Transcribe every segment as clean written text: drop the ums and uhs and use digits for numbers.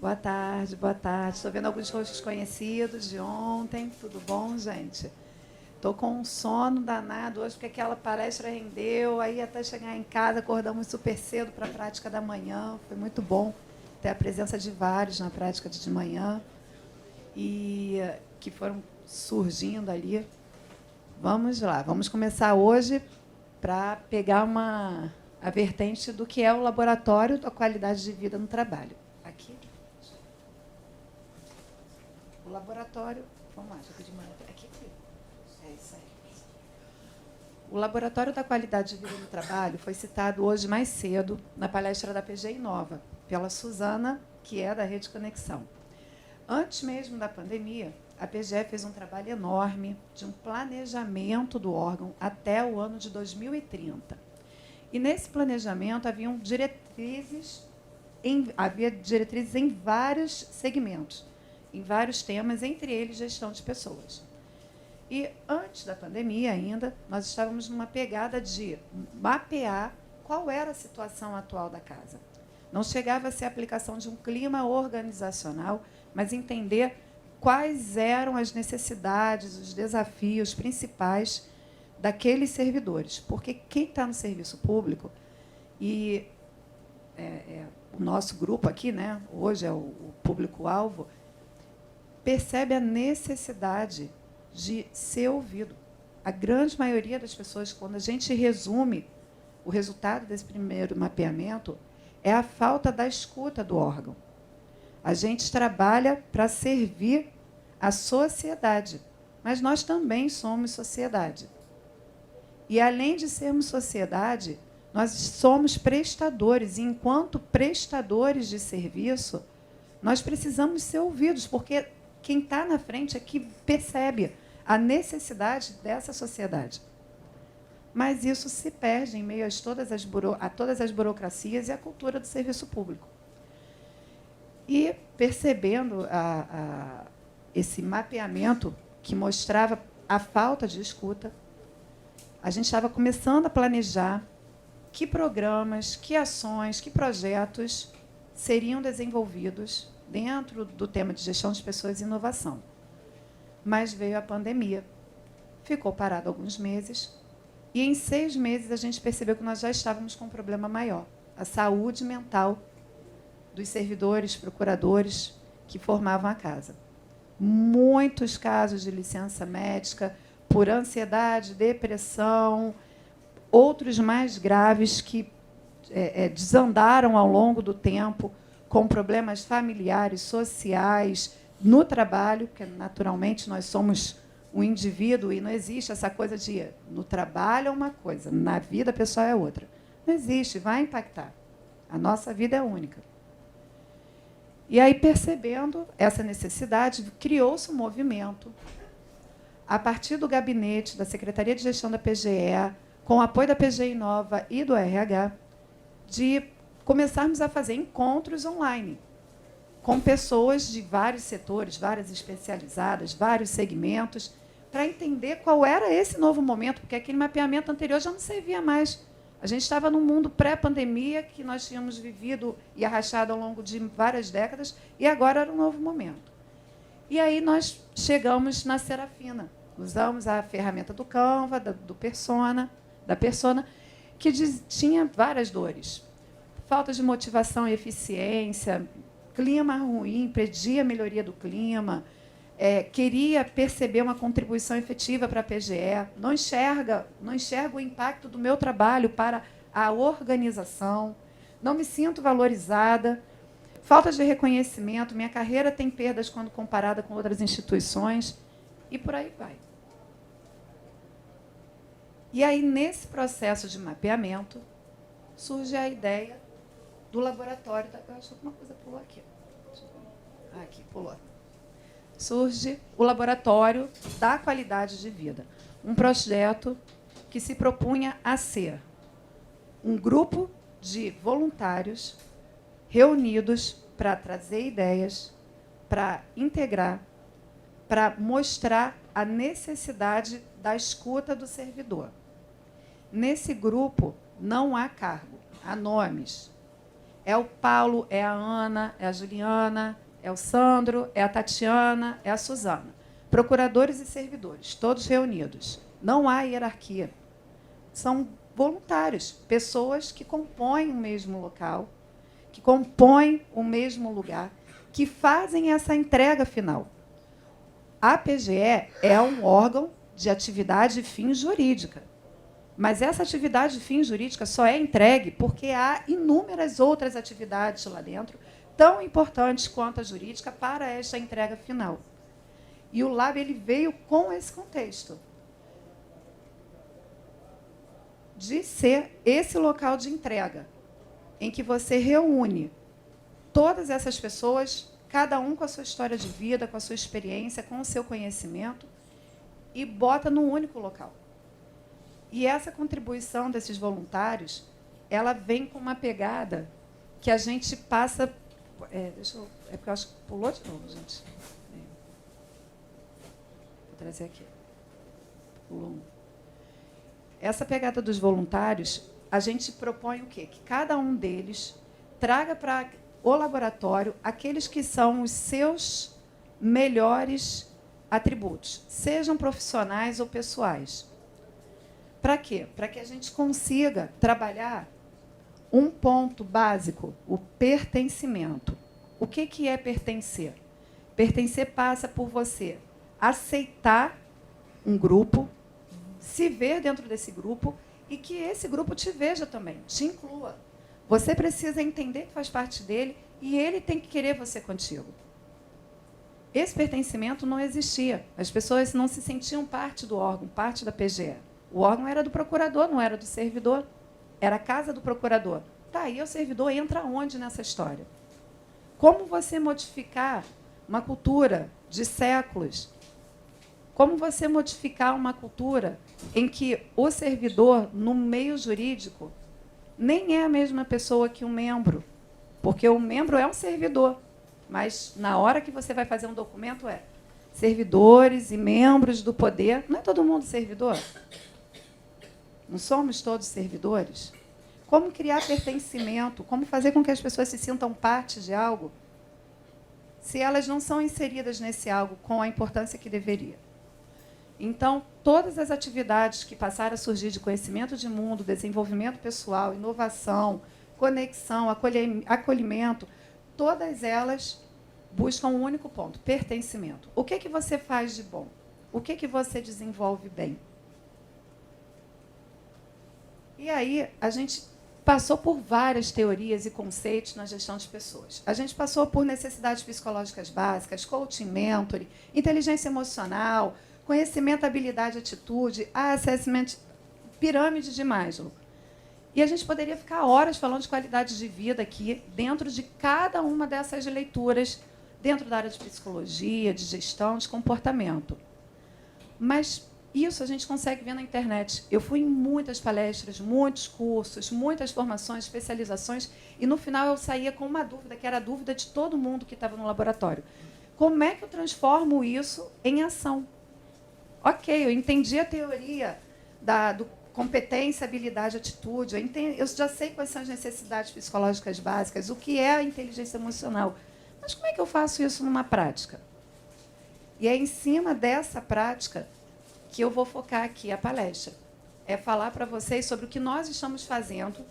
Boa tarde, boa tarde. Estou vendo alguns rostos conhecidos de ontem. Tudo bom, gente? Estou com um sono danado hoje, porque aquela palestra rendeu. Aí, até chegar em casa, acordamos super cedo para a prática da manhã. Foi muito bom ter a presença de vários na prática de manhã, e que foram surgindo ali. Vamos lá, vamos começar hoje para pegar a vertente do que é o laboratório da qualidade de vida no trabalho. Aqui. O laboratório. Vamos lá, já pedi uma. Aqui. É isso aí. O laboratório da qualidade de vida no trabalho foi citado hoje mais cedo na palestra da PG Inova, pela Suzana, que é da Rede Conexão. Antes mesmo da pandemia, a PGE fez um trabalho enorme de um planejamento do órgão até o ano de 2030. E nesse planejamento havia diretrizes em vários segmentos, em vários temas, entre eles gestão de pessoas. E antes da pandemia ainda, nós estávamos numa pegada de mapear qual era a situação atual da casa. Não chegava a ser a aplicação de um clima organizacional, mas entender quais eram as necessidades, os desafios principais daqueles servidores. Porque quem está no serviço público, e o nosso grupo aqui, né, hoje é o público-alvo, percebe a necessidade de ser ouvido. A grande maioria das pessoas, quando a gente resume o resultado desse primeiro mapeamento, é a falta da escuta do órgão. A gente trabalha para servir a sociedade, mas nós também somos sociedade. E, além de sermos sociedade, nós somos prestadores, e, enquanto prestadores de serviço, nós precisamos ser ouvidos, porque quem está na frente é que percebe a necessidade dessa sociedade. Mas isso se perde em meio a todas as burocracias e à cultura do serviço público. E, percebendo esse mapeamento que mostrava a falta de escuta, a gente estava começando a planejar que programas, que ações, que projetos seriam desenvolvidos dentro do tema de gestão de pessoas e inovação. Mas veio a pandemia, ficou parado alguns meses, e em 6 meses a gente percebeu que nós já estávamos com um problema maior: a saúde mental dos servidores, procuradores que formavam a casa. Muitos casos de licença médica por ansiedade, depressão, outros mais graves que desandaram ao longo do tempo, com problemas familiares, sociais, no trabalho, porque naturalmente nós somos um indivíduo e não existe essa coisa de no trabalho é uma coisa, na vida pessoal é outra. Não existe, vai impactar. A nossa vida é única. E aí, percebendo essa necessidade, criou-se um movimento, a partir do gabinete da Secretaria de Gestão da PGE, com o apoio da PG Inova e do RH, de começarmos a fazer encontros online, com pessoas de vários setores, várias especializadas, vários segmentos, para entender qual era esse novo momento, porque aquele mapeamento anterior já não servia mais. A gente estava num mundo pré-pandemia que nós tínhamos vivido e arrastado ao longo de várias décadas, e agora era um novo momento. E aí nós chegamos na Serafina, usamos a ferramenta do Canva, da Persona, que tinha várias dores. Falta de motivação e eficiência, clima ruim, pedia a melhoria do clima, queria perceber uma contribuição efetiva para a PGE, não enxerga o impacto do meu trabalho para a organização, não me sinto valorizada, falta de reconhecimento, minha carreira tem perdas quando comparada com outras instituições, e por aí vai. E aí, nesse processo de mapeamento, surge a ideia do laboratório. Eu acho que alguma coisa pulou aqui. Aqui, pulou. Surge o laboratório da qualidade de vida. Um projeto que se propunha a ser um grupo de voluntários reunidos para trazer ideias, para integrar, para mostrar a necessidade da escuta do servidor. Nesse grupo não há cargo, há nomes. É o Paulo, é a Ana, é a Juliana, é o Sandro, é a Tatiana, é a Suzana. Procuradores e servidores, todos reunidos. Não há hierarquia. São voluntários, pessoas que compõem o mesmo local, que compõem o mesmo lugar, que fazem essa entrega final. A PGE é um órgão de atividade fim jurídica. Mas essa atividade fim jurídica só é entregue porque há inúmeras outras atividades lá dentro, tão importantes quanto a jurídica, para esta entrega final. E o Lab ele veio com esse contexto de ser esse local de entrega, em que você reúne todas essas pessoas, cada um com a sua história de vida, com a sua experiência, com o seu conhecimento, e bota num único local. E essa contribuição desses voluntários, ela vem com uma pegada que a gente passa... é porque eu acho que pulou de novo, gente. Vou trazer aqui. Pulou um. Essa pegada dos voluntários, a gente propõe o quê? Que cada um deles traga para o laboratório aqueles que são os seus melhores atributos, sejam profissionais ou pessoais. Para quê? Para que a gente consiga trabalhar um ponto básico, o pertencimento. O que é pertencer? Pertencer passa por você aceitar um grupo, se ver dentro desse grupo e que esse grupo te veja também, te inclua. Você precisa entender que faz parte dele e ele tem que querer você contigo. Esse pertencimento não existia. As pessoas não se sentiam parte do órgão, parte da PGE. O órgão era do procurador, não era do servidor. Era a casa do procurador. Tá, e o servidor entra onde nessa história? Como você modificar uma cultura de séculos? Como você modificar uma cultura em que o servidor, no meio jurídico, nem é a mesma pessoa que um membro? Porque o membro é um servidor, mas na hora que você vai fazer um documento é servidores e membros do poder. Não é todo mundo servidor? Não somos todos servidores? Como criar pertencimento? Como fazer com que as pessoas se sintam parte de algo, se elas não são inseridas nesse algo com a importância que deveria? Então, todas as atividades que passaram a surgir de conhecimento de mundo, desenvolvimento pessoal, inovação, conexão, acolhimento, todas elas buscam um único ponto, pertencimento. O que você faz de bom? O que você desenvolve bem? E aí, a gente passou por várias teorias e conceitos na gestão de pessoas. A gente passou por necessidades psicológicas básicas, coaching, mentoring, inteligência emocional, conhecimento, habilidade, atitude, assessment, pirâmide de Maslow. E a gente poderia ficar horas falando de qualidade de vida aqui, dentro de cada uma dessas leituras, dentro da área de psicologia, de gestão, de comportamento. Mas isso a gente consegue ver na internet. Eu fui em muitas palestras, muitos cursos, muitas formações, especializações, e no final eu saía com uma dúvida, que era a dúvida de todo mundo que estava no laboratório. Como é que eu transformo isso em ação? Ok, eu entendi a teoria do competência, habilidade, atitude, eu já sei quais são as necessidades psicológicas básicas, o que é a inteligência emocional. Mas como é que eu faço isso numa prática? E é em cima dessa prática que eu vou focar aqui a palestra. É falar para vocês sobre o que nós estamos fazendo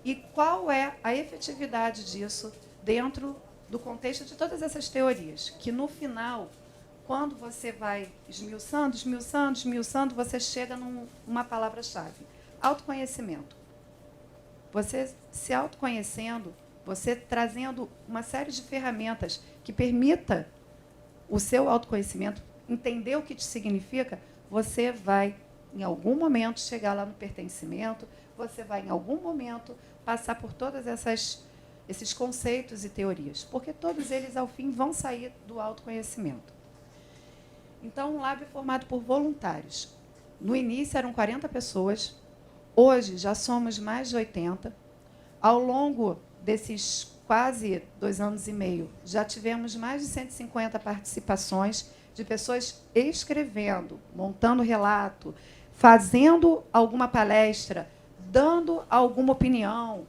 e qual é a efetividade disso dentro do contexto de todas essas teorias, que no final, quando você vai esmiuçando, esmiuçando, esmiuçando, você chega numa palavra-chave: autoconhecimento. Você se autoconhecendo, você trazendo uma série de ferramentas que permita o seu autoconhecimento, entender o que te significa, você vai, em algum momento, chegar lá no pertencimento, você vai, em algum momento, passar por todas esses conceitos e teorias, porque todos eles, ao fim, vão sair do autoconhecimento. Então, um lab é formado por voluntários. No início, eram 40 pessoas. Hoje, já somos mais de 80. Ao longo desses quase 2 anos e meio, já tivemos mais de 150 participações de pessoas escrevendo, montando relato, fazendo alguma palestra, dando alguma opinião,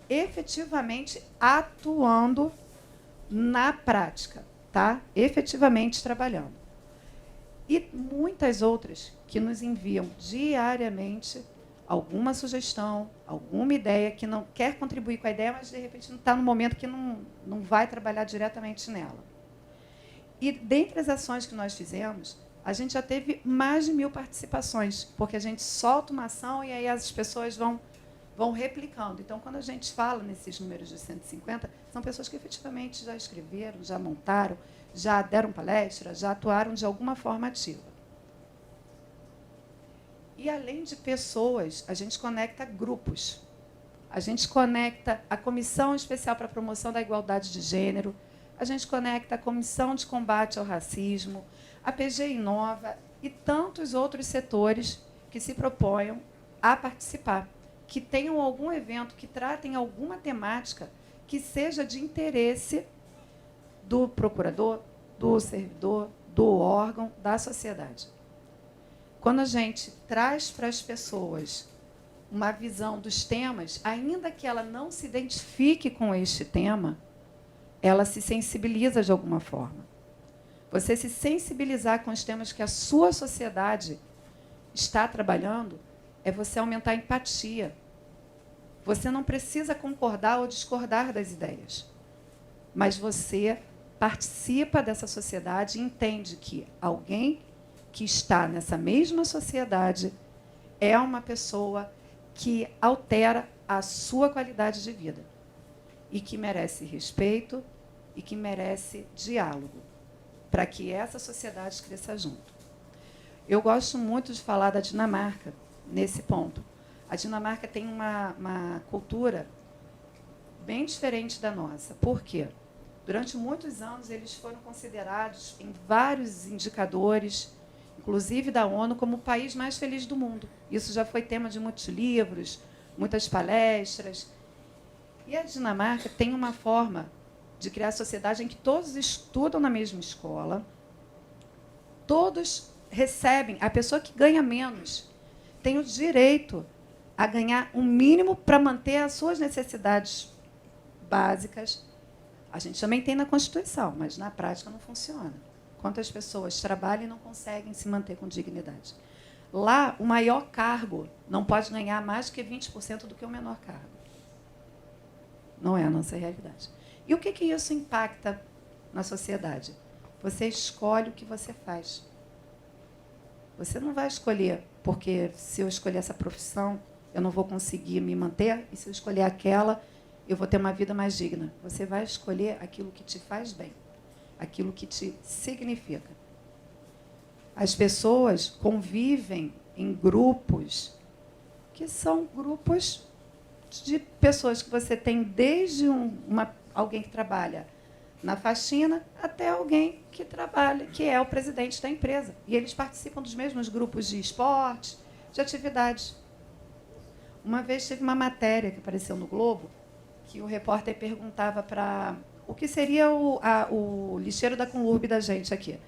efetivamente atuando na prática, tá? Efetivamente trabalhando. E muitas outras que nos enviam diariamente alguma sugestão, alguma ideia, que não quer contribuir com a ideia, mas, de repente, não está no momento que não vai trabalhar diretamente nela. E, dentre as ações que nós fizemos, a gente já teve mais de 1000 participações, porque a gente solta uma ação e aí as pessoas vão replicando. Então, quando a gente fala nesses números de 150, são pessoas que efetivamente já escreveram, já montaram, já deram palestra, já atuaram de alguma forma ativa. E, além de pessoas, a gente conecta grupos. A gente conecta a Comissão Especial para a Promoção da Igualdade de Gênero, a gente conecta a Comissão de Combate ao Racismo, a PG Inova e tantos outros setores que se proponham a participar, que tenham algum evento, que tratem alguma temática que seja de interesse do procurador, do servidor, do órgão, da sociedade. Quando a gente traz para as pessoas uma visão dos temas, ainda que ela não se identifique com este tema, ela se sensibiliza de alguma forma. Você se sensibilizar com os temas que a sua sociedade está trabalhando é você aumentar a empatia. Você não precisa concordar ou discordar das ideias, mas você participa dessa sociedade e entende que alguém que está nessa mesma sociedade é uma pessoa que altera a sua qualidade de vida e que merece respeito e que merece diálogo para que essa sociedade cresça junto. Eu gosto muito de falar da Dinamarca nesse ponto. A Dinamarca tem uma cultura bem diferente da nossa. Por quê? Durante muitos anos, eles foram considerados em vários indicadores, inclusive da ONU, como o país mais feliz do mundo. Isso já foi tema de muitos livros, muitas palestras. E a Dinamarca tem uma forma de criar sociedade em que todos estudam na mesma escola, todos recebem, a pessoa que ganha menos tem o direito a ganhar um mínimo para manter as suas necessidades básicas. A gente também tem na Constituição, mas na prática não funciona. Quantas pessoas trabalham e não conseguem se manter com dignidade? Lá, o maior cargo não pode ganhar mais do que 20% do que o menor cargo. Não é a nossa realidade. E o que isso impacta na sociedade? Você escolhe o que você faz. Você não vai escolher, porque se eu escolher essa profissão, eu não vou conseguir me manter, e se eu escolher aquela, eu vou ter uma vida mais digna. Você vai escolher aquilo que te faz bem, aquilo que te significa. As pessoas convivem em grupos que são grupos de pessoas que você tem desde alguém que trabalha na faxina até alguém que trabalha, que é o presidente da empresa. E eles participam dos mesmos grupos de esporte, de atividades. Uma vez teve uma matéria que apareceu no Globo, que o repórter perguntava para o que seria o lixeiro da Conurb da gente aqui.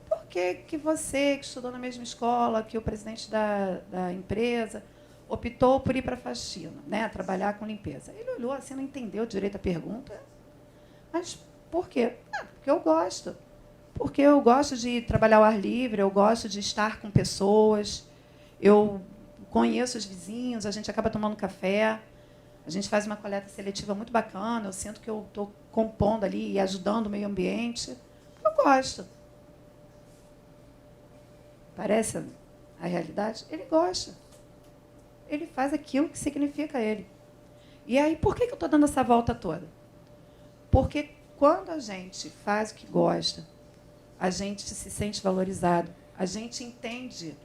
Por que você, que estudou na mesma escola que o presidente da empresa, optou por ir para a faxina, né, trabalhar com limpeza? Ele olhou assim, não entendeu direito a pergunta. Mas por quê? Porque eu gosto. Porque eu gosto de trabalhar ao ar livre, eu gosto de estar com pessoas, eu conheço os vizinhos, a gente acaba tomando café, a gente faz uma coleta seletiva muito bacana, eu sinto que eu estou compondo ali e ajudando o meio ambiente. Eu gosto. Parece a realidade? Ele gosta. Ele faz aquilo que significa ele. E aí, por que eu estou dando essa volta toda? Porque quando a gente faz o que gosta, a gente se sente valorizado, a gente entende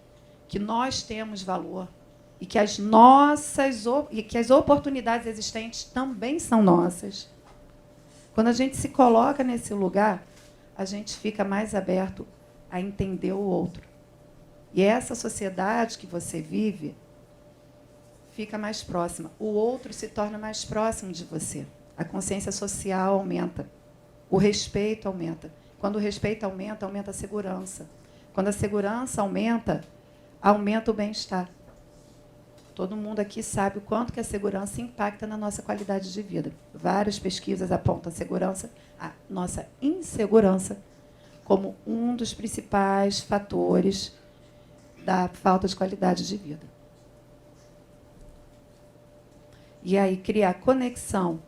que nós temos valor e que as oportunidades existentes também são nossas. Quando a gente se coloca nesse lugar, a gente fica mais aberto a entender o outro. E essa sociedade que você vive fica mais próxima. O outro se torna mais próximo de você. A consciência social aumenta. O respeito aumenta. Quando o respeito aumenta, aumenta a segurança. Quando a segurança aumenta, aumenta o bem-estar. Todo mundo aqui sabe o quanto que a segurança impacta na nossa qualidade de vida. Várias pesquisas apontam a nossa insegurança, como um dos principais fatores da falta de qualidade de vida. E aí criar conexão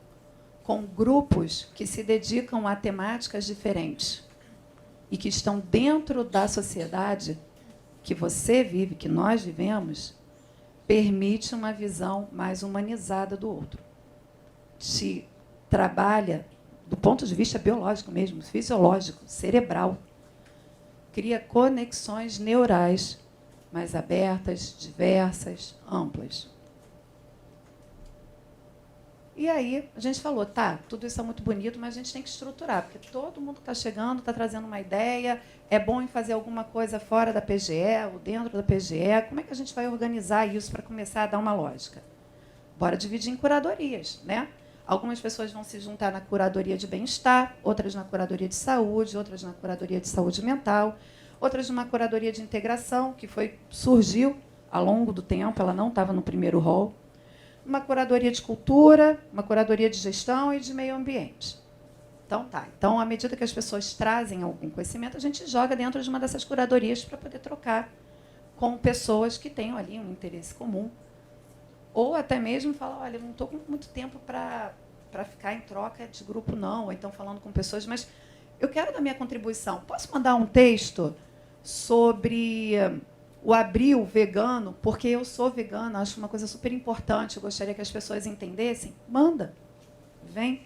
com grupos que se dedicam a temáticas diferentes e que estão dentro da sociedade que você vive, que nós vivemos, permite uma visão mais humanizada do outro. Te trabalha do ponto de vista biológico mesmo, fisiológico, cerebral. Cria conexões neurais mais abertas, diversas, amplas. E aí a gente falou, tá, tudo isso é muito bonito, mas a gente tem que estruturar, porque todo mundo que está chegando está trazendo uma ideia, é bom em fazer alguma coisa fora da PGE ou dentro da PGE. Como é que a gente vai organizar isso para começar a dar uma lógica? Bora dividir em curadorias, né? Algumas pessoas vão se juntar na curadoria de bem-estar, outras na curadoria de saúde, outras na curadoria de saúde mental, outras numa curadoria de integração, que surgiu ao longo do tempo, ela não estava no primeiro rol. Uma curadoria de cultura, uma curadoria de gestão e de meio ambiente. Então, tá. Então, à medida que as pessoas trazem algum conhecimento, a gente joga dentro de uma dessas curadorias para poder trocar com pessoas que tenham ali um interesse comum. Ou até mesmo falar, olha, eu não estou com muito tempo para ficar em troca de grupo, não. Ou então falando com pessoas, mas eu quero dar minha contribuição. Posso mandar um texto sobre o abril vegano, porque eu sou vegana, acho uma coisa super importante, eu gostaria que as pessoas entendessem? Manda, vem.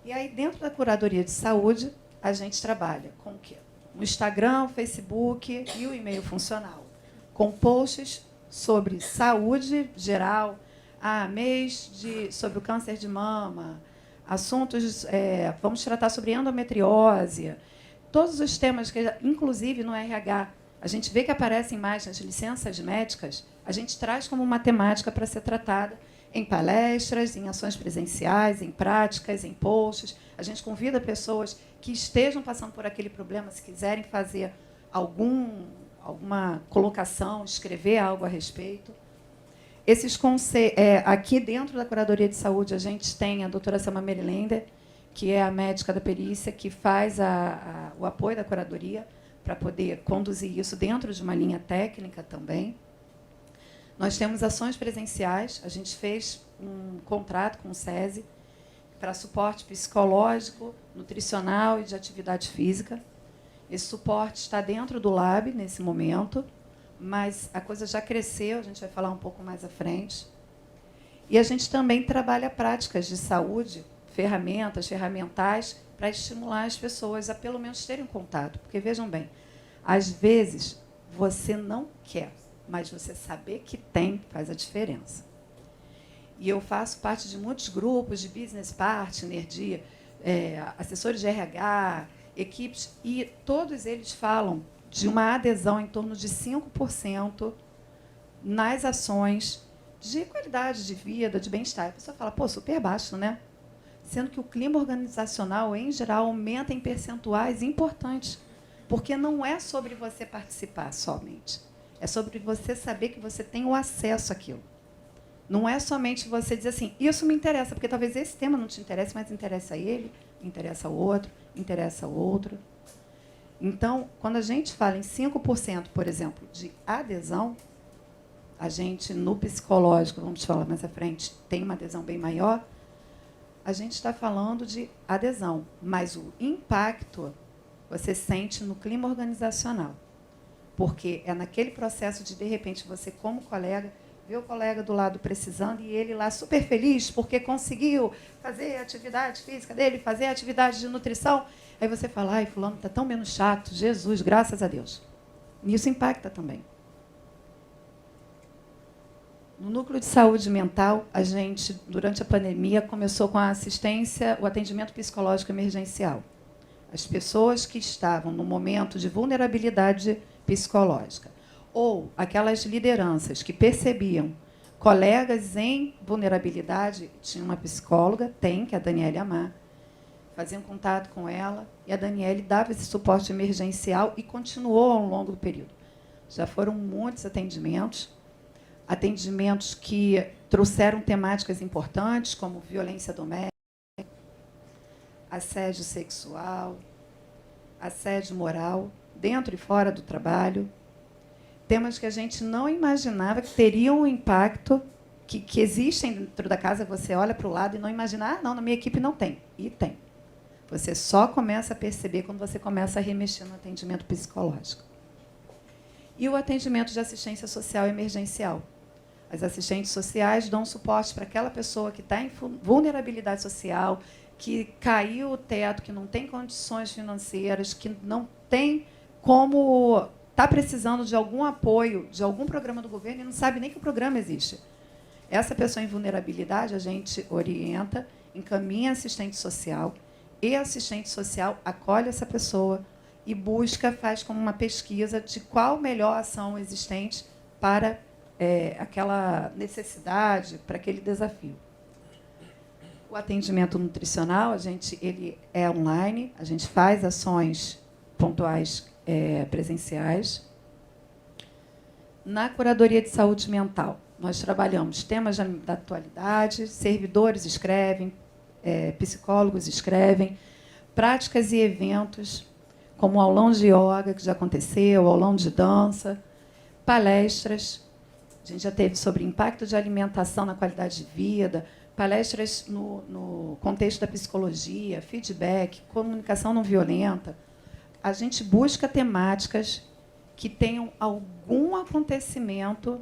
E aí, dentro da curadoria de saúde, a gente trabalha com o quê? O Instagram, o Facebook e o e-mail funcional, com posts sobre saúde geral, sobre o câncer de mama, assuntos, vamos tratar sobre endometriose, todos os temas, que, inclusive no RH, a gente vê que aparecem mais nas licenças médicas, a gente traz como uma temática para ser tratada em palestras, em ações presenciais, em práticas, em posts. A gente convida pessoas que estejam passando por aquele problema, se quiserem fazer alguma colocação, escrever algo a respeito. Aqui dentro da Curadoria de Saúde, a gente tem a doutora Selma Merlender, que é a médica da perícia, que faz o apoio da curadoria para poder conduzir isso dentro de uma linha técnica também. Nós temos ações presenciais, a gente fez um contrato com o SESI para suporte psicológico, nutricional e de atividade física. Esse suporte está dentro do Lab nesse momento, mas a coisa já cresceu, a gente vai falar um pouco mais à frente. E a gente também trabalha práticas de saúde, ferramentais, para estimular as pessoas a, pelo menos, terem contato. Porque, vejam bem, às vezes, você não quer, mas você saber que tem faz a diferença. E eu faço parte de muitos grupos de business partner, de assessores de RH, equipes, e todos eles falam de uma adesão em torno de 5% nas ações de qualidade de vida, de bem-estar. A pessoa fala, pô, super baixo, né? Sendo que o clima organizacional, em geral, aumenta em percentuais importantes, porque não é sobre você participar somente, é sobre você saber que você tem o acesso àquilo. Não é somente você dizer assim, isso me interessa, porque talvez esse tema não te interesse, mas interessa a ele, interessa ao outro, interessa ao outro. Então, quando a gente fala em 5%, por exemplo, de adesão, a gente, no psicológico, vamos falar mais à frente, tem uma adesão bem maior, a gente está falando de adesão, mas o impacto você sente no clima organizacional, porque é naquele processo de repente, você, como colega, vê o colega do lado precisando e ele lá super feliz porque conseguiu fazer a atividade física dele, fazer a atividade de nutrição. Aí você fala, ai, fulano está tão menos chato, Jesus, graças a Deus. E isso impacta também. No núcleo de saúde mental, a gente, durante a pandemia, começou com a assistência, o atendimento psicológico emergencial. As pessoas que estavam no momento de vulnerabilidade psicológica, ou aquelas lideranças que percebiam colegas em vulnerabilidade, tinha uma psicóloga, que é a Daniele Amar, faziam contato com ela, e a Daniele dava esse suporte emergencial e continuou ao longo do período. Já foram muitos atendimentos que trouxeram temáticas importantes, como violência doméstica, assédio sexual, assédio moral, dentro e fora do trabalho. Temas que a gente não imaginava que teriam um impacto, que existem dentro da casa. Você olha para o lado e não imagina, não, na minha equipe não tem. E tem. Você só começa a perceber quando você começa a remexer no atendimento psicológico. E o atendimento de assistência social emergencial. As assistentes sociais dão suporte para aquela pessoa que está em vulnerabilidade social, que caiu o teto, que não tem condições financeiras, que não tem como, está precisando de algum apoio, de algum programa do governo e não sabe nem que o programa existe. Essa pessoa em vulnerabilidade, a gente orienta, encaminha assistente social, e a assistente social acolhe essa pessoa e busca, faz como uma pesquisa de qual melhor ação existente para aquela necessidade, para aquele desafio. O atendimento nutricional, ele é online, a gente faz ações pontuais presenciais. Na curadoria de saúde mental, nós trabalhamos temas da atualidade, servidores escrevem, psicólogos escrevem, práticas e eventos, como o aulão de yoga, que já aconteceu, o aulão de dança, palestras. A gente já teve sobre impacto de alimentação na qualidade de vida, palestras no contexto da psicologia, feedback, comunicação não violenta. A gente busca temáticas que tenham algum acontecimento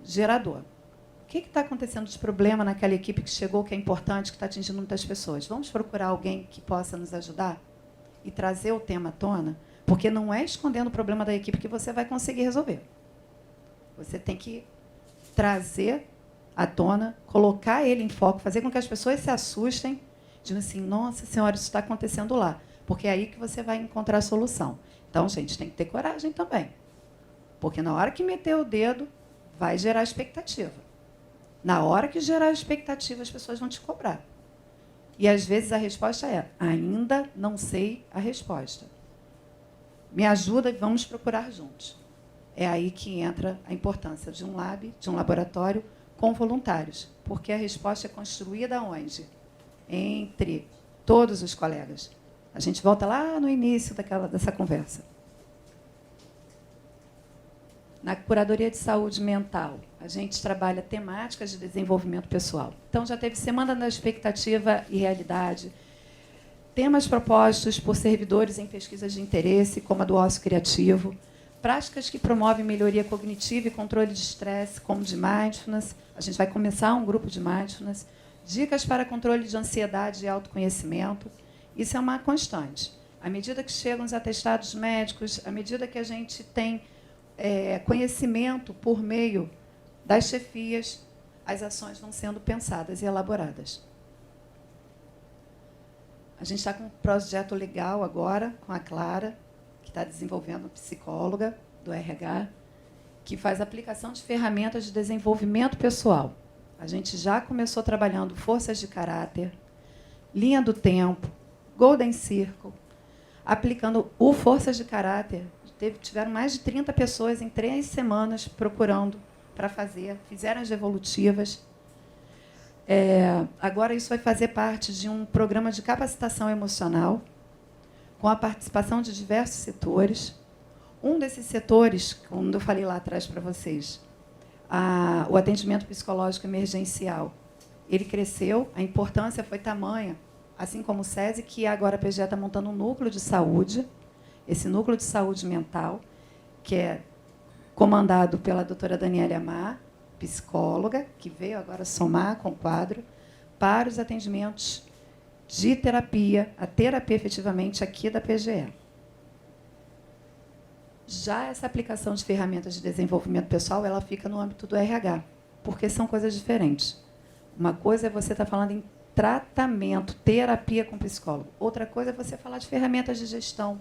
gerador. O que está acontecendo de problema naquela equipe que chegou, que é importante, que está atingindo muitas pessoas? Vamos procurar alguém que possa nos ajudar e trazer o tema à tona? Porque não é escondendo o problema da equipe que você vai conseguir resolver. Você tem que trazer à tona, colocar ele em foco, fazer com que as pessoas se assustem, dizendo assim, nossa senhora, isso está acontecendo lá. Porque é aí que você vai encontrar a solução. Então, gente, tem que ter coragem também. Porque na hora que meter o dedo, vai gerar expectativa. Na hora que gerar expectativa, as pessoas vão te cobrar. E, às vezes, a resposta é, ainda não sei a resposta. Me ajuda e vamos procurar juntos. É aí que entra a importância de um lab, de um laboratório, com voluntários. Porque a resposta é construída onde? Entre todos os colegas. A gente volta lá no início dessa conversa. Na curadoria de saúde mental, a gente trabalha temáticas de desenvolvimento pessoal. Então, já teve Semana da Expectativa e Realidade, temas propostos por servidores em pesquisas de interesse, como a do ócio criativo, práticas que promovem melhoria cognitiva e controle de estresse, como de mindfulness. A gente vai começar um grupo de mindfulness. Dicas para controle de ansiedade e autoconhecimento. Isso é uma constante. À medida que chegam os atestados médicos, à medida que a gente tem conhecimento por meio das chefias, as ações vão sendo pensadas e elaboradas. A gente está com um projeto legal agora, com a Clara, que está desenvolvendo, psicóloga do RH, que faz aplicação de ferramentas de desenvolvimento pessoal. A gente já começou trabalhando forças de caráter, linha do tempo, Golden Circle, aplicando o forças de caráter. Tiveram mais de 30 pessoas em 3 semanas procurando para fazer, fizeram as evolutivas. Agora isso vai fazer parte de um programa de capacitação emocional, com a participação de diversos setores. Um desses setores, como eu falei lá atrás para vocês, o atendimento psicológico emergencial, ele cresceu, a importância foi tamanha, assim como o SESI, que agora a PGE está montando um núcleo de saúde, esse núcleo de saúde mental, que é comandado pela doutora Daniela Amar, psicóloga, que veio agora somar com o quadro, para os atendimentos de terapia, a terapia efetivamente aqui da PGE. Já essa aplicação de ferramentas de desenvolvimento pessoal, ela fica no âmbito do RH, porque são coisas diferentes. Uma coisa é você estar falando em tratamento, terapia com psicólogo. Outra coisa é você falar de ferramentas de gestão,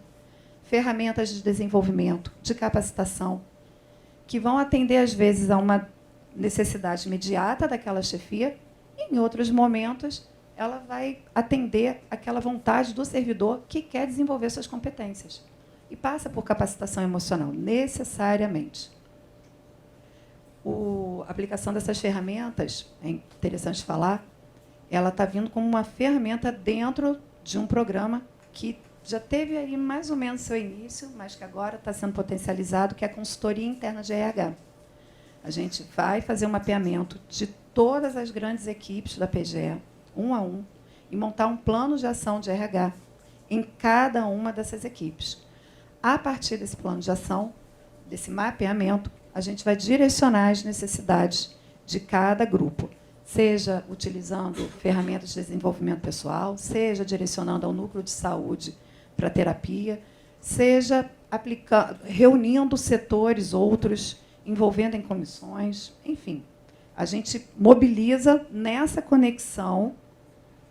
ferramentas de desenvolvimento, de capacitação, que vão atender, às vezes, a uma necessidade imediata daquela chefia, e, em outros momentos, ela vai atender aquela vontade do servidor que quer desenvolver suas competências. e passa por capacitação emocional, necessariamente. A aplicação dessas ferramentas, é interessante falar, ela está vindo como uma ferramenta dentro de um programa que já teve aí mais ou menos seu início, mas que agora está sendo potencializado, que é a consultoria interna de RH. A gente vai fazer um mapeamento de todas as grandes equipes da PGE, um a um, e montar um plano de ação de RH em cada uma dessas equipes. A partir desse plano de ação, desse mapeamento, a gente vai direcionar as necessidades de cada grupo, seja utilizando ferramentas de desenvolvimento pessoal, seja direcionando ao núcleo de saúde para terapia, seja reunindo setores outros, envolvendo em comissões, enfim. A gente mobiliza nessa conexão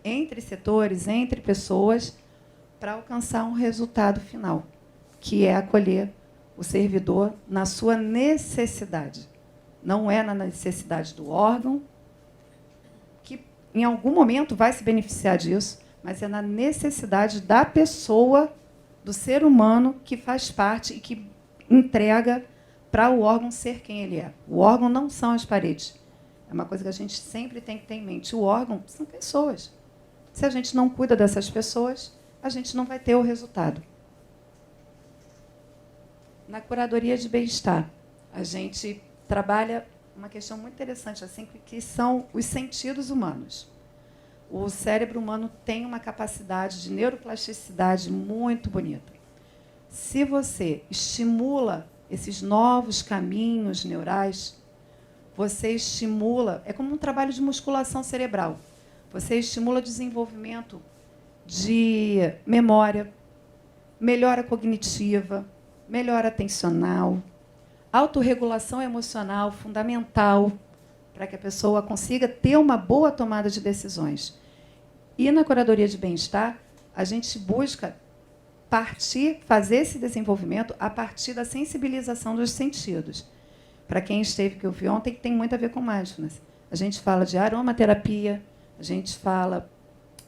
entre setores, entre pessoas, para alcançar um resultado final, que é acolher o servidor na sua necessidade. Não é na necessidade do órgão, que em algum momento vai se beneficiar disso, mas é na necessidade da pessoa, do ser humano, que faz parte e que entrega para o órgão ser quem ele é. O órgão não são as paredes. É uma coisa que a gente sempre tem que ter em mente. O órgão são pessoas. Se a gente não cuida dessas pessoas, a gente não vai ter o resultado. Na curadoria de bem-estar, a gente trabalha uma questão muito interessante, assim, que são os sentidos humanos. O cérebro humano tem uma capacidade de neuroplasticidade muito bonita. Se você estimula esses novos caminhos neurais, você estimula, é como um trabalho de musculação cerebral. Você estimula o desenvolvimento de memória, melhora cognitiva, melhora atencional, autorregulação emocional fundamental para que a pessoa consiga ter uma boa tomada de decisões. E na curadoria de bem-estar, a gente busca fazer esse desenvolvimento a partir da sensibilização dos sentidos. Para quem esteve que eu vi ontem, que tem muito a ver com mindfulness. A gente fala de aromaterapia, a gente fala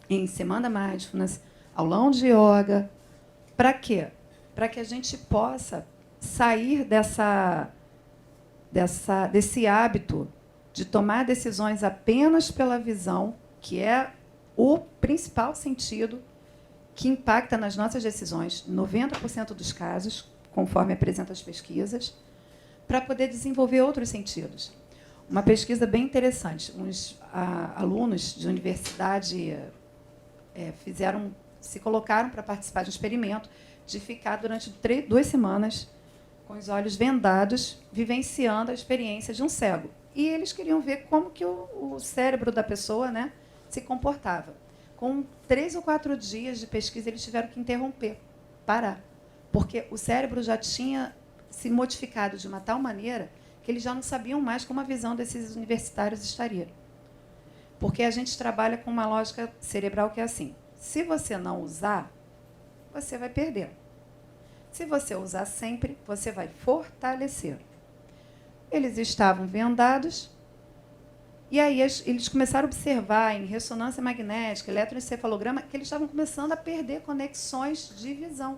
em semana mindfulness, aulão de yoga. Para quê? Para que a gente possa sair desse hábito de tomar decisões apenas pela visão, que é o principal sentido que impacta nas nossas decisões, 90% dos casos, conforme apresentam as pesquisas, para poder desenvolver outros sentidos. Uma pesquisa bem interessante. Uns alunos de universidade se colocaram para participar de um experimento de ficar durante 2 semanas com os olhos vendados, vivenciando a experiência de um cego. E eles queriam ver como que o cérebro da pessoa, né, se comportava. Com 3 ou 4 dias de pesquisa, eles tiveram que interromper, parar, porque o cérebro já tinha se modificado de uma tal maneira que eles já não sabiam mais como a visão desses universitários estaria. Porque a gente trabalha com uma lógica cerebral que é assim: se você não usar, você vai perder. Se você usar sempre, você vai fortalecer. Eles estavam vendados, e aí eles começaram a observar em ressonância magnética, eletroencefalograma, que eles estavam começando a perder conexões de visão.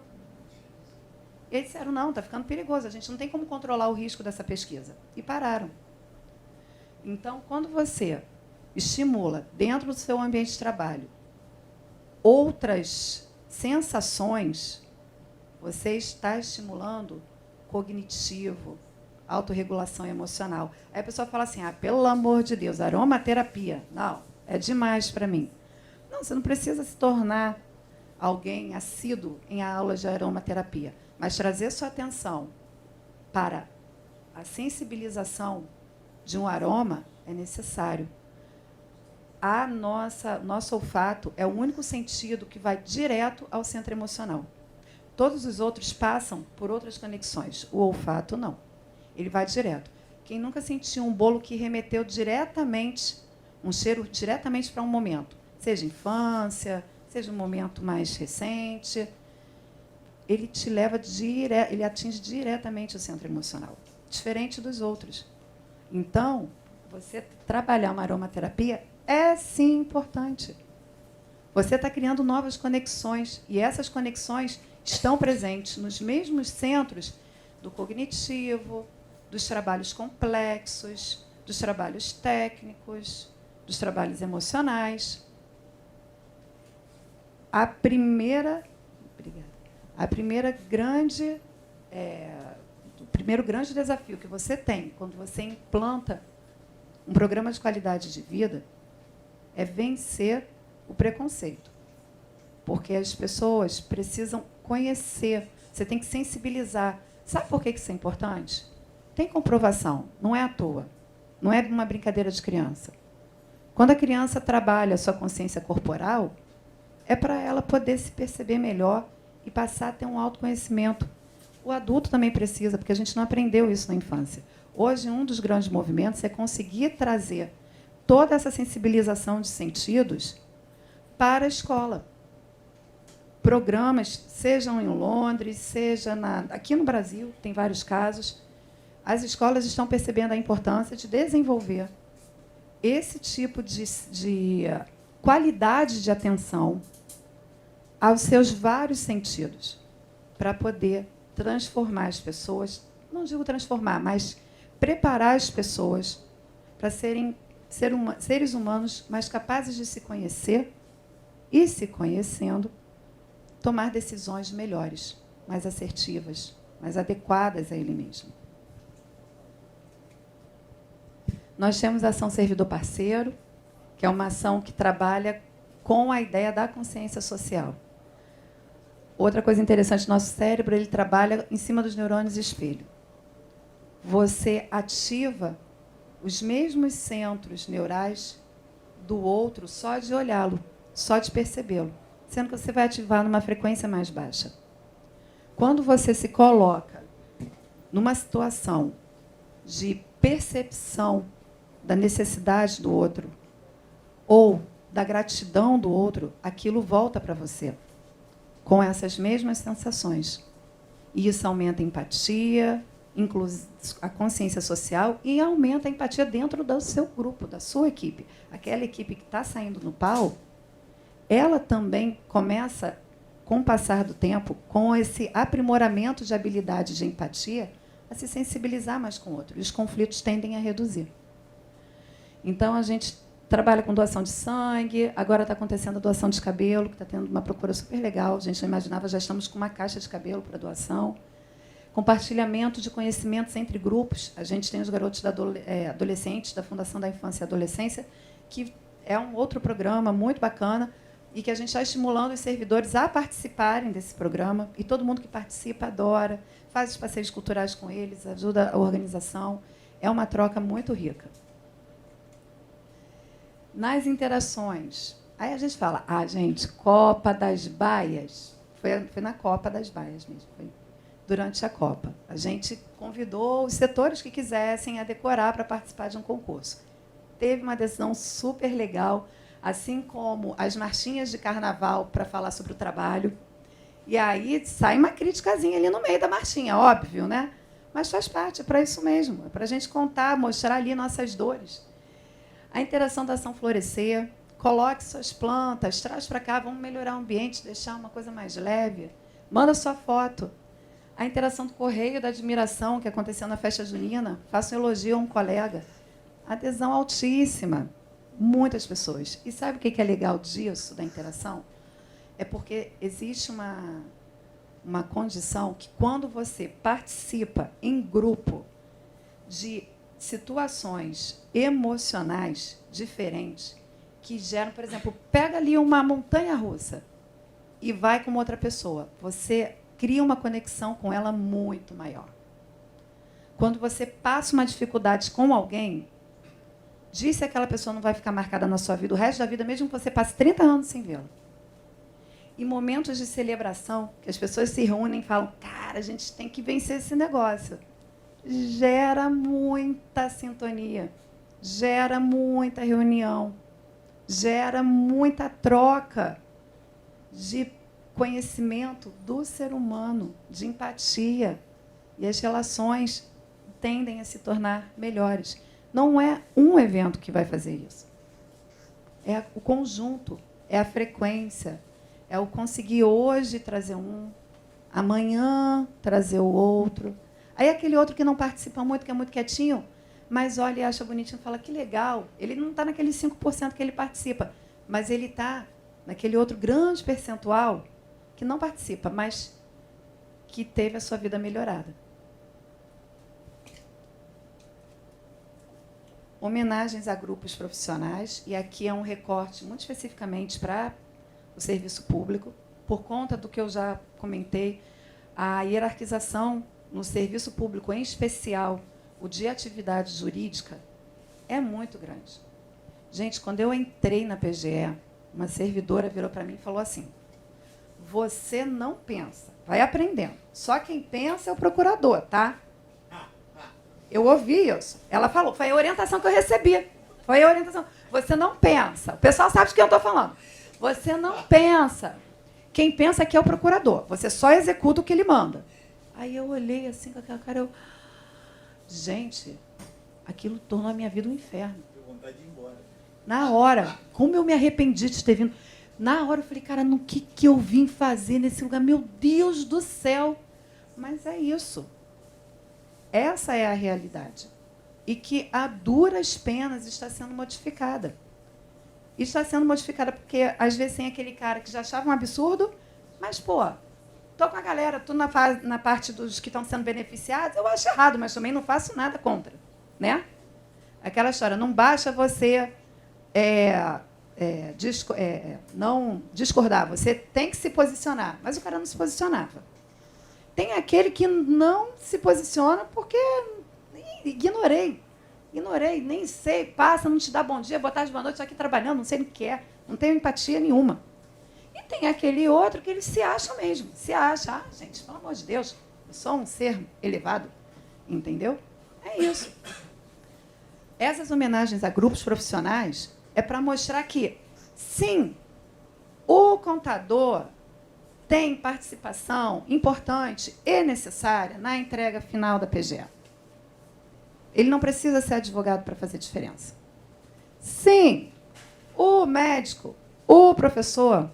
E eles disseram, não, está ficando perigoso, a gente não tem como controlar o risco dessa pesquisa. E pararam. Então, quando você estimula, dentro do seu ambiente de trabalho, outras sensações, você está estimulando cognitivo, autorregulação emocional. Aí a pessoa fala assim, pelo amor de Deus, aromaterapia. Não, é demais para mim. Não, você não precisa se tornar alguém assíduo em aulas de aromaterapia, mas trazer sua atenção para a sensibilização de um aroma é necessário. Nosso olfato é o único sentido que vai direto ao centro emocional. Todos os outros passam por outras conexões. O olfato, não. Ele vai direto. Quem nunca sentiu um bolo que remeteu diretamente, um cheiro diretamente para um momento, seja infância, seja um momento mais recente, ele te leva ele atinge diretamente o centro emocional, diferente dos outros. Então, você trabalhar uma aromaterapia é sim importante. Você está criando novas conexões, e essas conexões estão presentes nos mesmos centros do cognitivo, dos trabalhos complexos, dos trabalhos técnicos, dos trabalhos emocionais. O primeiro grande desafio que você tem quando você implanta um programa de qualidade de vida é vencer o preconceito. Porque as pessoas precisam conhecer, você tem que sensibilizar. Sabe por que isso é importante? Tem comprovação, não é à toa. Não é uma brincadeira de criança. Quando a criança trabalha a sua consciência corporal, é para ela poder se perceber melhor e passar a ter um autoconhecimento. O adulto também precisa, porque a gente não aprendeu isso na infância. Hoje, um dos grandes movimentos é conseguir trazer toda essa sensibilização de sentidos para a escola. Programas, sejam em Londres, seja aqui no Brasil, tem vários casos, as escolas estão percebendo a importância de desenvolver esse tipo de qualidade de atenção aos seus vários sentidos, para poder transformar as pessoas, não digo transformar, mas preparar as pessoas para serem seres humanos mais capazes de se conhecer e, se conhecendo, tomar decisões melhores, mais assertivas, mais adequadas a ele mesmo. Nós temos a ação servidor parceiro, que é uma ação que trabalha com a ideia da consciência social. Outra coisa interessante, nosso cérebro ele trabalha em cima dos neurônios espelho. Você ativa os mesmos centros neurais do outro só de olhá-lo, só de percebê-lo, sendo que você vai ativar numa frequência mais baixa. Quando você se coloca numa situação de percepção da necessidade do outro ou da gratidão do outro, aquilo volta para você com essas mesmas sensações. E isso aumenta a empatia, a consciência social e aumenta a empatia dentro do seu grupo, da sua equipe. Aquela equipe que está saindo no pau, ela também começa, com o passar do tempo, com esse aprimoramento de habilidade de empatia, a se sensibilizar mais com o outro. E os conflitos tendem a reduzir. Então, a gente trabalha com doação de sangue, agora está acontecendo a doação de cabelo, que está tendo uma procura super legal. A gente não imaginava, já estamos com uma caixa de cabelo para doação. Compartilhamento de conhecimentos entre grupos. A gente tem os garotos adolescentes da Fundação da Infância e Adolescência, que é um outro programa muito bacana e que a gente está estimulando os servidores a participarem desse programa. E todo mundo que participa adora, faz os passeios culturais com eles, ajuda a organização. É uma troca muito rica. Nas interações, aí a gente fala, gente, Copa das Baias. Foi na Copa das Baias mesmo, foi durante a Copa. A gente convidou os setores que quisessem a decorar para participar de um concurso. Teve uma adesão super legal, assim como as marchinhas de carnaval para falar sobre o trabalho. E aí sai uma criticazinha ali no meio da marchinha, óbvio, né? Mas faz parte, é para isso mesmo, é para a gente contar, mostrar ali nossas dores. A interação da ação florescer, coloque suas plantas, traz para cá, vamos melhorar o ambiente, deixar uma coisa mais leve. Manda sua foto. A interação do correio da admiração, que aconteceu na festa junina, faça um elogio a um colega. Adesão altíssima. Muitas pessoas. E sabe o que é legal disso, da interação? É porque existe uma condição que, quando você participa em grupo de situações emocionais diferentes, que geram, por exemplo, pega ali uma montanha-russa e vai com outra pessoa. Você cria uma conexão com ela muito maior. Quando você passa uma dificuldade com alguém, diz se aquela pessoa não vai ficar marcada na sua vida o resto da vida, mesmo que você passe 30 anos sem vê-la. Em momentos de celebração, que as pessoas se reúnem e falam, cara, a gente tem que vencer esse negócio. Gera muita sintonia, gera muita reunião, gera muita troca de conhecimento do ser humano, de empatia. E as relações tendem a se tornar melhores. Não é um evento que vai fazer isso. É o conjunto, é a frequência, é o conseguir hoje trazer um, Amanhã, trazer o outro. Aí aquele outro que não participa muito, que é muito quietinho, mas olha e acha bonitinho, fala, que legal. Ele não está naquele 5% que ele participa, mas ele está naquele outro grande percentual que não participa, mas que teve a sua vida melhorada. Homenagens a grupos profissionais, e aqui é um recorte muito especificamente para o serviço público, por conta do que eu já comentei, a hierarquização no serviço público, em especial o de atividade jurídica, é muito grande. Gente, quando eu entrei na PGE, uma servidora virou para mim e falou assim, você não pensa, vai aprendendo. Só quem pensa é o procurador, tá? Eu ouvi isso. Ela falou, foi a orientação que eu recebi. Foi a orientação. Você não pensa. O pessoal sabe de quem eu estou falando. Você não pensa. Quem pensa aqui é o procurador. Você só executa o que ele manda. Aí eu olhei assim com aquela cara, gente, aquilo tornou a minha vida um inferno. Deu vontade de ir embora. Na hora, como eu me arrependi de ter vindo. Na hora eu falei, cara, no que eu vim fazer nesse lugar? Meu Deus do céu! Mas é isso. Essa é a realidade. E que, a duras penas, está sendo modificada. E está sendo modificada porque, às vezes, tem aquele cara que já achava um absurdo, mas, pô, estou com a galera, estou na parte dos que estão sendo beneficiados, eu acho errado, mas também não faço nada contra. Né? Aquela história, não basta você não discordar, você tem que se posicionar. Mas o cara não se posicionava. Tem aquele que não se posiciona porque ignorei, nem sei, passa, não te dá bom dia, boa tarde, boa noite, estou aqui trabalhando, não sei o que é, não tenho empatia nenhuma. E tem aquele outro que ele se acha mesmo, gente, pelo amor de Deus, eu sou um ser elevado, entendeu? É isso. Essas homenagens a grupos profissionais é para mostrar que, sim, o contador tem participação importante e necessária na entrega final da PGE. Ele não precisa ser advogado para fazer diferença. Sim, o médico, o professor,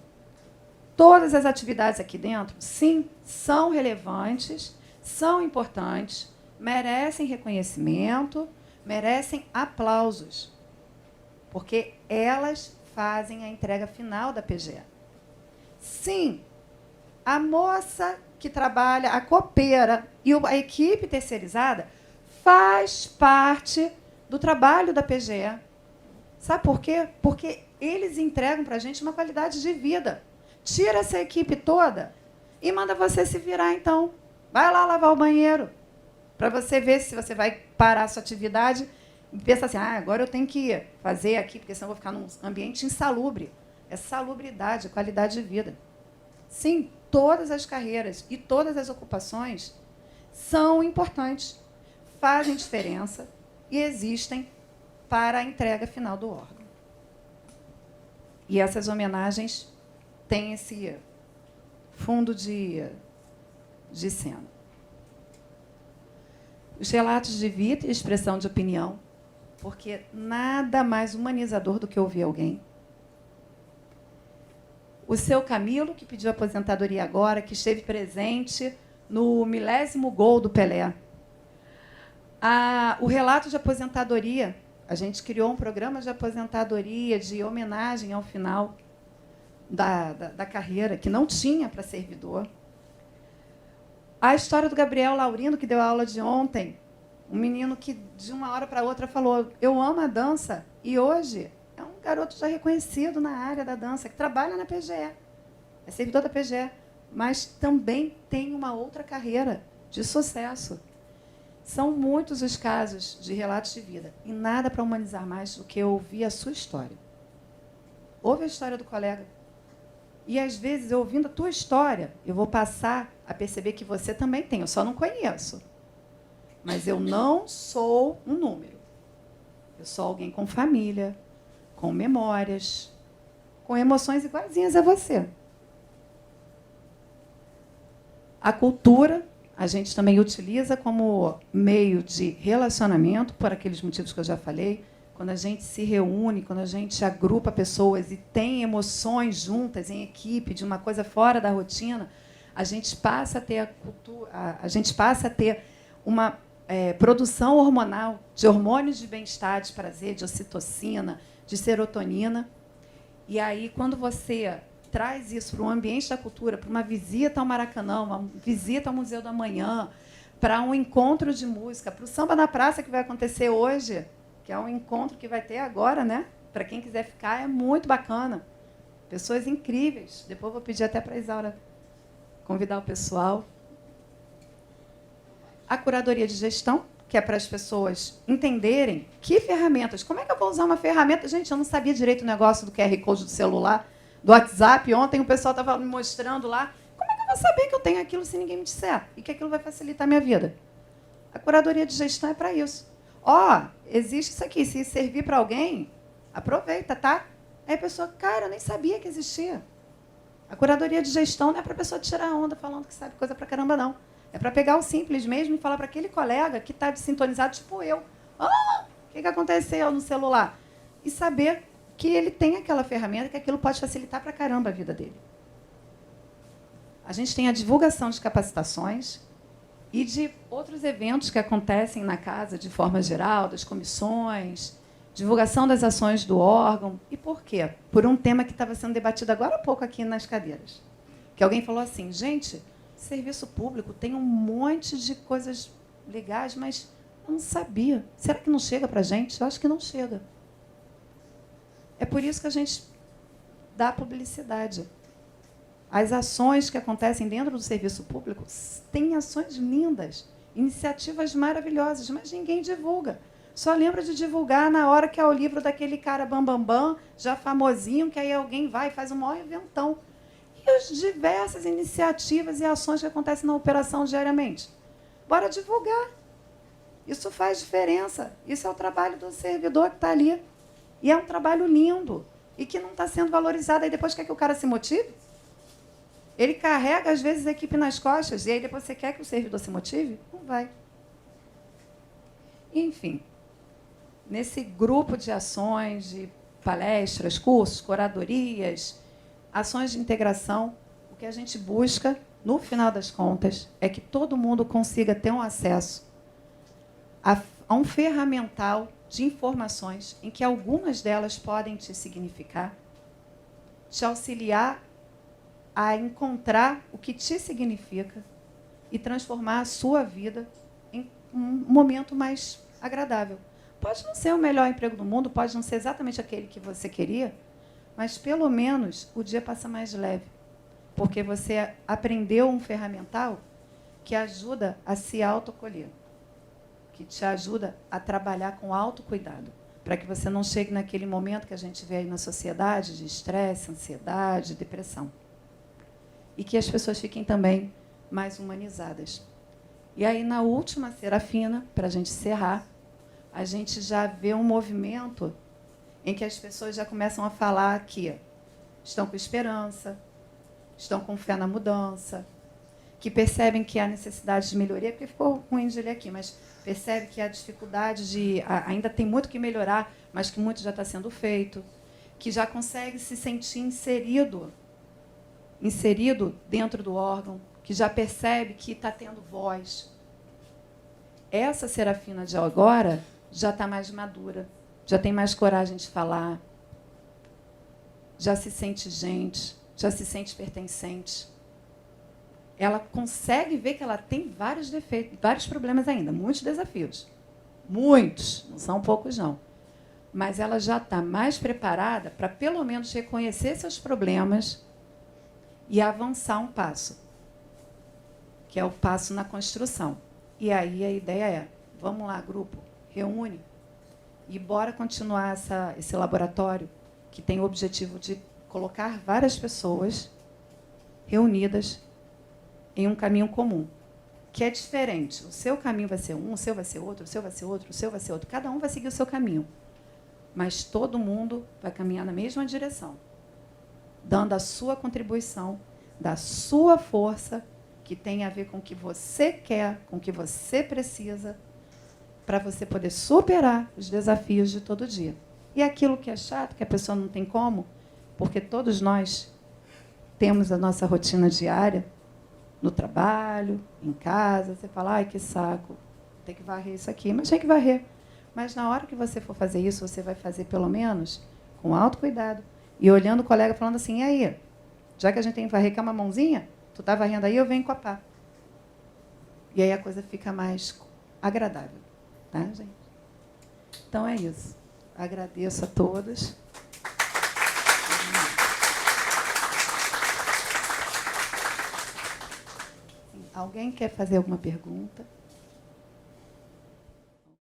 todas as atividades aqui dentro, sim, são relevantes, são importantes, merecem reconhecimento, merecem aplausos, porque elas fazem a entrega final da PGE. Sim, a moça que trabalha, a copeira e a equipe terceirizada faz parte do trabalho da PGE. Sabe por quê? Porque eles entregam para a gente uma qualidade de vida. Tira essa equipe toda e manda você se virar, então. Vai lá lavar o banheiro, para você ver se você vai parar a sua atividade e pensa assim, agora eu tenho que fazer aqui, porque senão eu vou ficar num ambiente insalubre. É salubridade, qualidade de vida. Sim, todas as carreiras e todas as ocupações são importantes, fazem diferença e existem para a entrega final do órgão. E essas homenagens têm esse fundo de cena. Os relatos de vida e expressão de opinião, porque nada mais humanizador do que ouvir alguém. O seu Camilo, que pediu aposentadoria agora, que esteve presente no 1000º gol do Pelé. O relato de aposentadoria, a gente criou um programa de aposentadoria, de homenagem ao final da carreira, que não tinha para servidor. A história do Gabriel Laurindo, que deu a aula de ontem, um menino que, de uma hora para outra, falou, eu amo a dança, e hoje é um garoto já reconhecido na área da dança, que trabalha na PGE, é servidor da PGE, mas também tem uma outra carreira de sucesso. São muitos os casos de relatos de vida, e nada para humanizar mais do que ouvir a sua história. Ouve a história do colega. E, às vezes, eu ouvindo a tua história, eu vou passar a perceber que você também tem, eu só não conheço. Mas eu não sou um número. Eu sou alguém com família, com memórias, com emoções iguaizinhas a você. A cultura, a gente também utiliza como meio de relacionamento, por aqueles motivos que eu já falei. Quando a gente se reúne, quando a gente agrupa pessoas e tem emoções juntas, em equipe, de uma coisa fora da rotina, a gente passa a ter a gente passa a ter uma produção hormonal de hormônios de bem-estar, de prazer, de ocitocina, de serotonina. E aí, quando você traz isso para o ambiente da cultura, para uma visita ao Maracanã, uma visita ao Museu do Amanhã, para um encontro de música, para o Samba na Praça, que vai acontecer hoje, que é um encontro que vai ter agora, né? Para quem quiser ficar, é muito bacana. Pessoas incríveis. Depois vou pedir até para a Isaura convidar o pessoal. A curadoria de gestão, que é para as pessoas entenderem que ferramentas. Como é que eu vou usar uma ferramenta? Gente, eu não sabia direito o negócio do QR Code do celular, do WhatsApp. Ontem o pessoal estava me mostrando lá. Como é que eu vou saber que eu tenho aquilo se ninguém me disser? E que aquilo vai facilitar a minha vida? A curadoria de gestão é para isso. Existe isso aqui. Se servir para alguém, aproveita, tá? Aí a pessoa, cara, eu nem sabia que existia. A curadoria de gestão não é para a pessoa tirar onda falando que sabe coisa para caramba, não. É para pegar o simples mesmo e falar para aquele colega que está desintonizado, tipo eu. O que aconteceu no celular? E saber que ele tem aquela ferramenta, que aquilo pode facilitar para caramba a vida dele. A gente tem a divulgação de capacitações e de outros eventos que acontecem na casa de forma geral, das comissões, divulgação das ações do órgão. E por quê? Por um tema que estava sendo debatido agora há pouco aqui nas cadeiras. Que alguém falou assim, gente, serviço público tem um monte de coisas legais, mas eu não sabia. Será que não chega para a gente? Eu acho que não chega. É por isso que a gente dá publicidade. As ações que acontecem dentro do serviço público têm ações lindas, iniciativas maravilhosas, mas ninguém divulga. Só lembra de divulgar na hora que é o livro daquele cara bambambam, já famosinho, que aí alguém vai e faz um maior inventão. E as diversas iniciativas e ações que acontecem na operação diariamente. Bora divulgar. Isso faz diferença. Isso é o trabalho do servidor que está ali. E é um trabalho lindo. E que não está sendo valorizado. Aí depois quer que o cara se motive? Ele carrega, às vezes, a equipe nas costas. E aí depois você quer que o servidor se motive? Não vai. Enfim, nesse grupo de ações, de palestras, cursos, curadorias, ações de integração, o que a gente busca, no final das contas, é que todo mundo consiga ter um acesso a um ferramental de informações em que algumas delas podem te significar, te auxiliar a encontrar o que te significa e transformar a sua vida em um momento mais agradável. Pode não ser o melhor emprego do mundo, pode não ser exatamente aquele que você queria, mas, pelo menos, o dia passa mais leve, porque você aprendeu um ferramental que ajuda a se autocolher, que te ajuda a trabalhar com autocuidado, para que você não chegue naquele momento que a gente vê aí na sociedade de estresse, ansiedade, depressão. E que as pessoas fiquem também mais humanizadas. E aí, na última Serafina, para a gente encerrar, a gente já vê um movimento em que as pessoas já começam a falar que estão com esperança, estão com fé na mudança, que percebem que há necessidade de melhoria, porque ficou ruim de ler aqui, mas percebe que há dificuldade de... ainda tem muito que melhorar, mas que muito já está sendo feito, que já consegue se sentir inserido dentro do órgão, que já percebe que está tendo voz. Essa Serafina de agora já está mais madura, já tem mais coragem de falar, já se sente gente, já se sente pertencente. Ela consegue ver que ela tem vários defeitos, vários problemas ainda, muitos desafios. Muitos, não são poucos, não. Mas ela já está mais preparada para, pelo menos, reconhecer seus problemas e avançar um passo, que é o passo na construção. E aí a ideia é, vamos lá, grupo, reúne e bora continuar esse laboratório que tem o objetivo de colocar várias pessoas reunidas em um caminho comum, que é diferente. O seu caminho vai ser um, o seu vai ser outro, o seu vai ser outro, o seu vai ser outro. Cada um vai seguir o seu caminho. Mas todo mundo vai caminhar na mesma direção, dando a sua contribuição, da sua força, que tem a ver com o que você quer, com o que você precisa, para você poder superar os desafios de todo dia. E aquilo que é chato, que a pessoa não tem como, porque todos nós temos a nossa rotina diária, no trabalho, em casa, você fala, ai, que saco, tem que varrer isso aqui, mas tem que varrer. Mas na hora que você for fazer isso, você vai fazer pelo menos com autocuidado. E olhando o colega falando assim, e aí, já que a gente tem que varrer, quer uma mãozinha? Tu tá varrendo aí, eu venho com a pá. E aí a coisa fica mais agradável. Tá, gente? Então é isso. Agradeço a todas. Alguém quer fazer alguma pergunta?